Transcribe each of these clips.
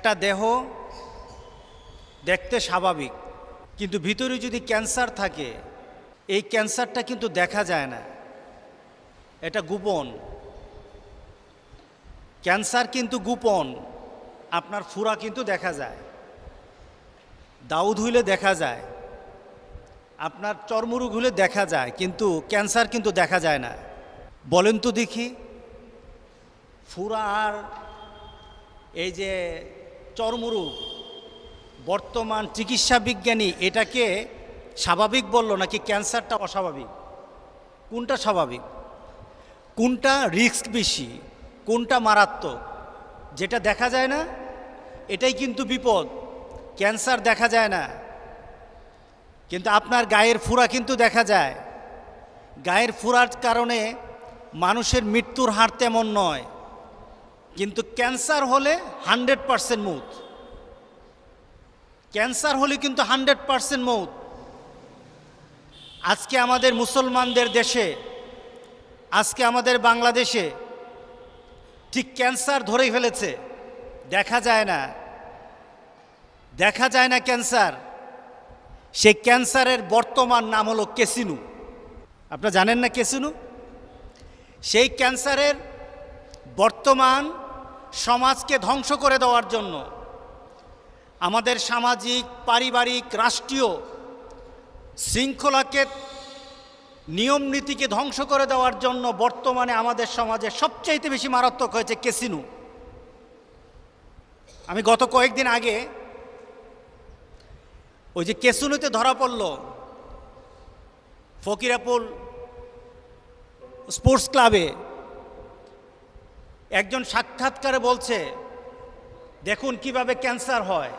একটা দেহ দেখতে স্বাভাবিক, কিন্তু ভিতরে যদি ক্যান্সার থাকে, এই ক্যান্সারটা কিন্তু দেখা যায় না, এটা গোপন। ক্যান্সার কিন্তু গোপন। আপনার ফুরা কিন্তু দেখা যায়, দাউদ হইলে দেখা যায়, আপনার চর্মরোগ হলে দেখা যায়, কিন্তু ক্যান্সার কিন্তু দেখা যায় না। বলেন তো দেখি, ফুরা আর এই যে চর্মরোগ, বর্তমান চিকিৎসা বিজ্ঞানী এটাকে স্বাভাবিক বলল নাকি ক্যান্সারটা অস্বাভাবিক? কোনটা স্বাভাবিক, কোনটা রিস্ক বেশি, কোনটা মারাত্মক? যেটা দেখা যায় না এটাই কিন্তু বিপদ। ক্যান্সার দেখা যায় না, কিন্তু আপনার গায়ের ফুরা কিন্তু দেখা যায়। গায়ের ফুরার কারণে মানুষের মৃত্যুর হার তেমন নয়, কিন্তু ক্যান্সার হলে 100% মৌত। ক্যান্সার হলে কিন্তু 100% মৌত। আজকে আমাদের মুসলমানদের দেশে, আজকে আমাদের বাংলাদেশে ঠিক ক্যান্সার ধরেই ফেলেছে, দেখা যায় না, দেখা যায় না ক্যান্সার। সেই ক্যান্সারের বর্তমান নাম হলো কেসিনু। আপনারা জানেন না কেসিনু? সেই ক্যান্সারের বর্তমান সমাজকে ধ্বংস করে দেওয়ার জন্য, আমাদের সামাজিক, পারিবারিক, রাষ্ট্রীয় শৃঙ্খলাকে, নিয়ম নীতিকে ধ্বংস করে দেওয়ার জন্য বর্তমানে আমাদের সমাজে সবচাইতে বেশি মারাত্মক হয়েছে কেসিনু। আমি গত কয়েকদিন আগে ওই যে কেসিনোতে ধরা পড়ল ফকিরাপুল স্পোর্টস ক্লাবে, একজন সাক্ষাৎকারে বলছে, দেখুন কিভাবে ক্যান্সার হয়।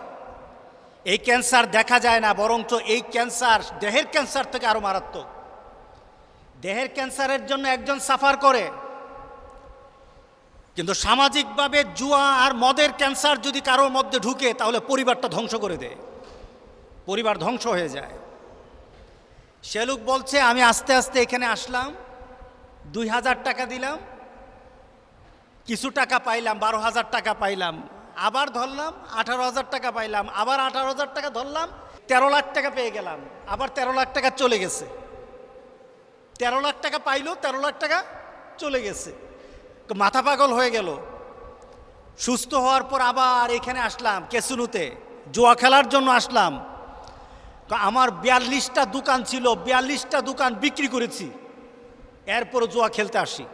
এই ক্যান্সার দেখা যায় না, বরঞ্চ এই ক্যান্সার দেহের ক্যান্সার থেকে আরো মারাত্মক। দেহের ক্যান্সারের জন্য একজন সাফার করে, কিন্তু সামাজিকভাবে জুয়া আর মদের ক্যান্সার যদি কারোর মধ্যে ঢুকে তাহলে পরিবারটা ধ্বংস করে দেয়, পরিবার ধ্বংস হয়ে যায়। সে লোক বলছে, আমি আস্তে আস্তে এখানে আসলাম, 2000 টাকা দিলাম, কিছু টাকা পাইলাম, 12,000 টাকা পাইলাম, আবার ধরলাম 18,000 টাকা পাইলাম, আবার 18,000 টাকা ধরলাম, 13 লাখ টাকা পেয়ে গেলাম, আবার 13 লাখ টাকা চলে গেছে। 13 লাখ টাকা পাইলো, 13 লাখ টাকা চলে গেছে। মাথা পাগল হয়ে গেল। সুস্থ হওয়ার পর আবার এখানে আসলাম কেসিনোতে, জুয়া খেলার জন্য আসলাম। আমার 42টা দোকান ছিল, 42টা দোকান বিক্রি করেছি, এরপরও জুয়া খেলতে আসি।